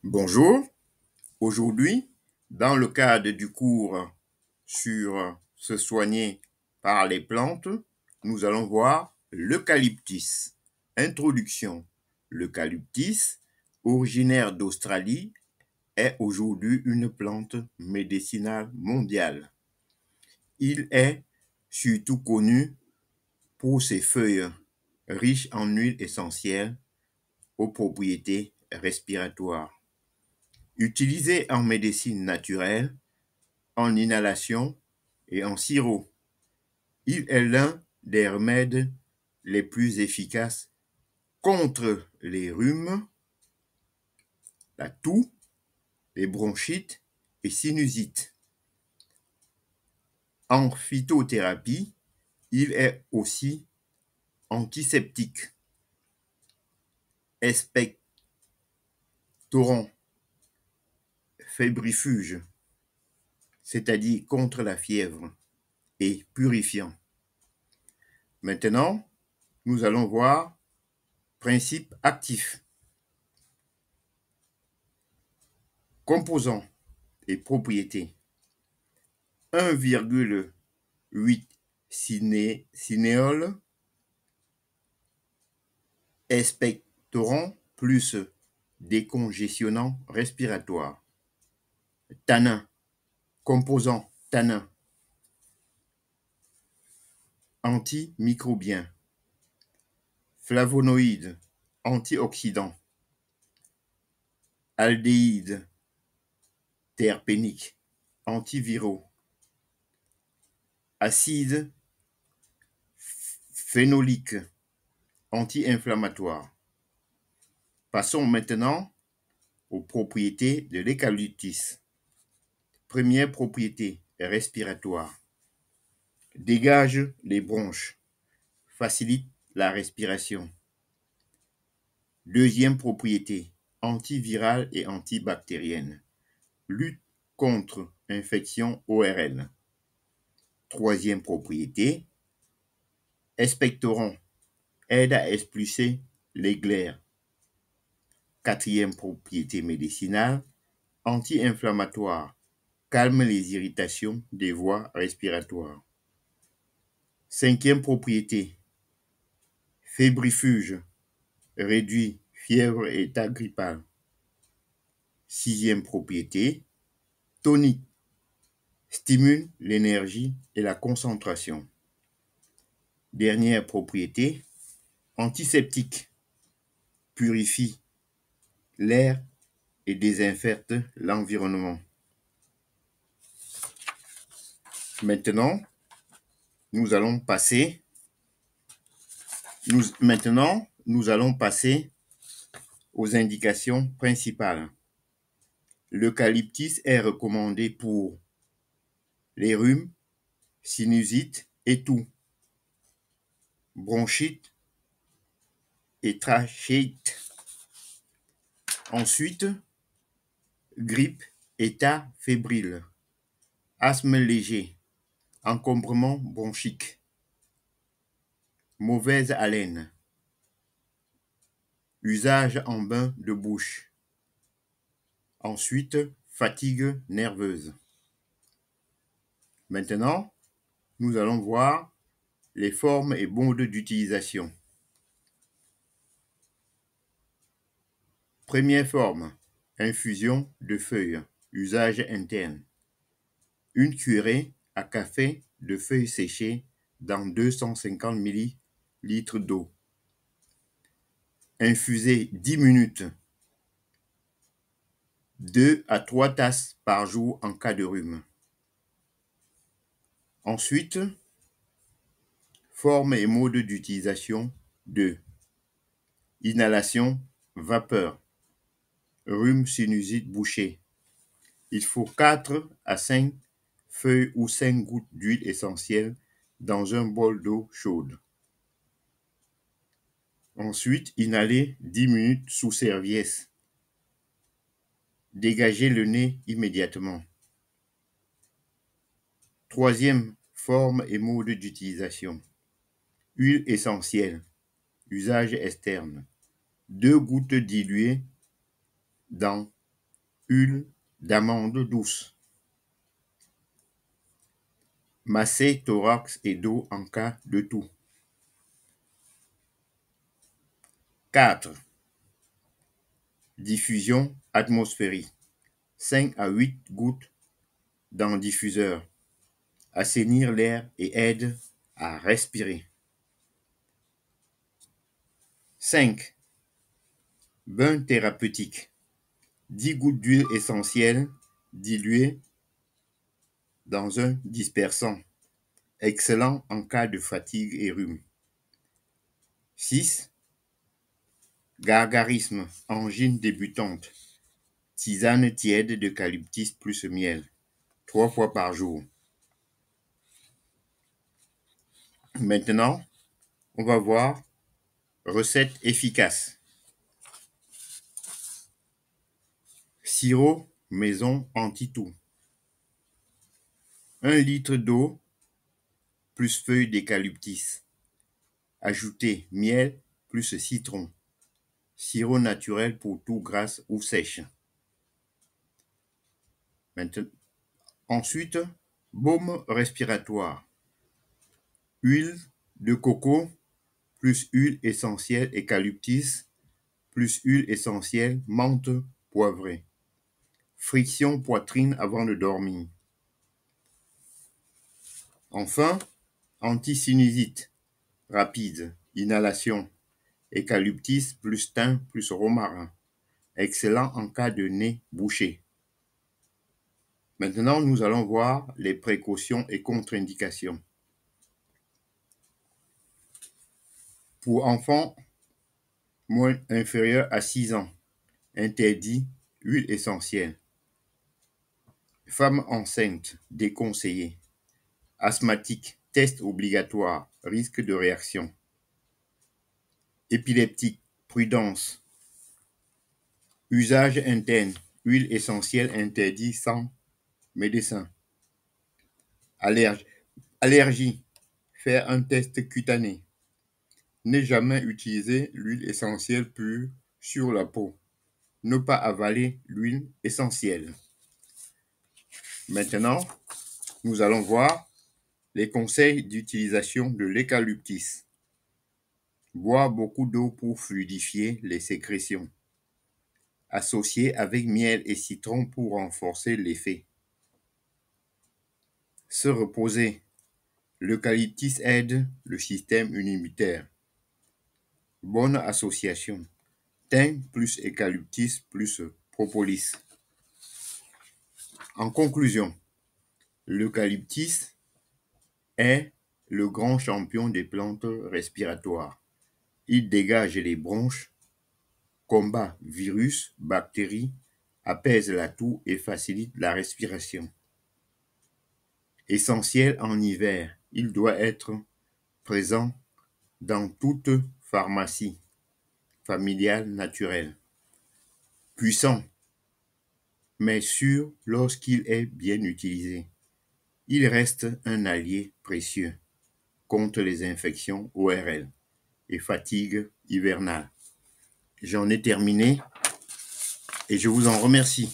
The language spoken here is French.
Bonjour, aujourd'hui, dans le cadre du cours sur se soigner par les plantes, nous allons voir l'eucalyptus. Introduction. L'eucalyptus, originaire d'Australie, est aujourd'hui une plante médicinale mondiale. Il est surtout connu pour ses feuilles riches en huiles essentielles aux propriétés respiratoires. Utilisé en médecine naturelle, en inhalation et en sirop, il est l'un des remèdes les plus efficaces contre les rhumes, la toux, les bronchites et sinusites. En phytothérapie, il est aussi antiseptique, expectorant, fébrifuge, c'est-à-dire contre la fièvre, et purifiant. Maintenant, nous allons voir principe actif. Composants et propriétés. 1,8 cinéole, expectorant plus décongestionnant respiratoire. Tanin, composant tanin. Antimicrobien. Flavonoïdes, antioxydants. Aldéhydes, terpéniques, antiviraux. Acides phénoliques, anti-inflammatoires. Passons maintenant aux propriétés de l'eucalyptus. Première propriété respiratoire. Dégage les bronches, facilite la respiration. Deuxième propriété, antivirale et antibactérienne. Lutte contre infection ORL. Troisième propriété, expectorant, aide à expulser les glaires. Quatrième propriété médicinale, anti-inflammatoire, calme les irritations des voies respiratoires. Cinquième propriété, fébrifuge, réduit fièvre et état grippal. Sixième propriété, tonique, stimule l'énergie et la concentration. Dernière propriété, antiseptique, purifie l'air et désinfecte l'environnement. Maintenant, nous allons passer aux indications principales. L'eucalyptus est recommandé pour les rhumes, sinusite et toux, bronchite et trachéite. Ensuite, grippe, état fébrile, asthme léger, encombrement bronchique, mauvaise haleine, usage en bain de bouche. Ensuite, fatigue nerveuse. Maintenant, nous allons voir les formes et modes d'utilisation. Première forme, infusion de feuilles, usage interne. Une cuillerée à café de feuilles séchées dans 250 ml d'eau. Infuser 10 minutes. 2 à 3 tasses par jour en cas de rhume. Ensuite, forme et mode d'utilisation 2. Inhalation, vapeur. Rhume, sinusite, bouchée. Il faut 4 à 5 feuilles ou 5 gouttes d'huile essentielle dans un bol d'eau chaude. Ensuite, inhaler 10 minutes sous serviette. Dégager le nez immédiatement. Troisième forme et mode d'utilisation. Huile essentielle. Usage externe. 2 gouttes diluées dans huile d'amande douce. Masser thorax et dos en cas de toux. 4. Diffusion atmosphérique. 5 à 8 gouttes dans diffuseur. Assainir l'air et aide à respirer. 5. Bain thérapeutique. 10 gouttes d'huile essentielle diluée dans un dispersant. Excellent en cas de fatigue et rhume. 6. Gargarisme, angine débutante. Tisane tiède d'eucalyptus plus miel. 3 fois par jour. Maintenant, on va voir recette efficace. Sirop maison anti-toux. 1 litre d'eau plus feuilles d'eucalyptus. Ajoutez miel plus citron. Sirop naturel pour toux grasse ou sèche. Ensuite, baume respiratoire. Huile de coco plus huile essentielle eucalyptus plus huile essentielle menthe poivrée. Friction poitrine avant de dormir. Enfin, antisinusite rapide, inhalation, eucalyptus plus thym plus romarin. Excellent en cas de nez bouché. Maintenant, nous allons voir les précautions et contre-indications. Pour enfants inférieurs à 6 ans, interdit huile essentielle. Femmes enceintes, déconseillé. Asthmatique, test obligatoire, risque de réaction. Épileptique, prudence. Usage interne, huile essentielle interdit sans médecin. Allergie, faire un test cutané. Ne jamais utiliser l'huile essentielle pure sur la peau. Ne pas avaler l'huile essentielle. Maintenant, nous allons voir les conseils d'utilisation de l'eucalyptus. Boire beaucoup d'eau pour fluidifier les sécrétions. Associer avec miel et citron pour renforcer l'effet. Se reposer. L'eucalyptus aide le système immunitaire. Bonne association. Thym plus eucalyptus plus propolis. En conclusion, l'eucalyptus est le grand champion des plantes respiratoires. Il dégage les bronches, combat virus, bactéries, apaise la toux et facilite la respiration. Essentiel en hiver, il doit être présent dans toute pharmacie familiale naturelle. Puissant, mais sûr lorsqu'il est bien utilisé. Il reste un allié précieux contre les infections ORL et fatigue hivernale. J'en ai terminé et je vous en remercie.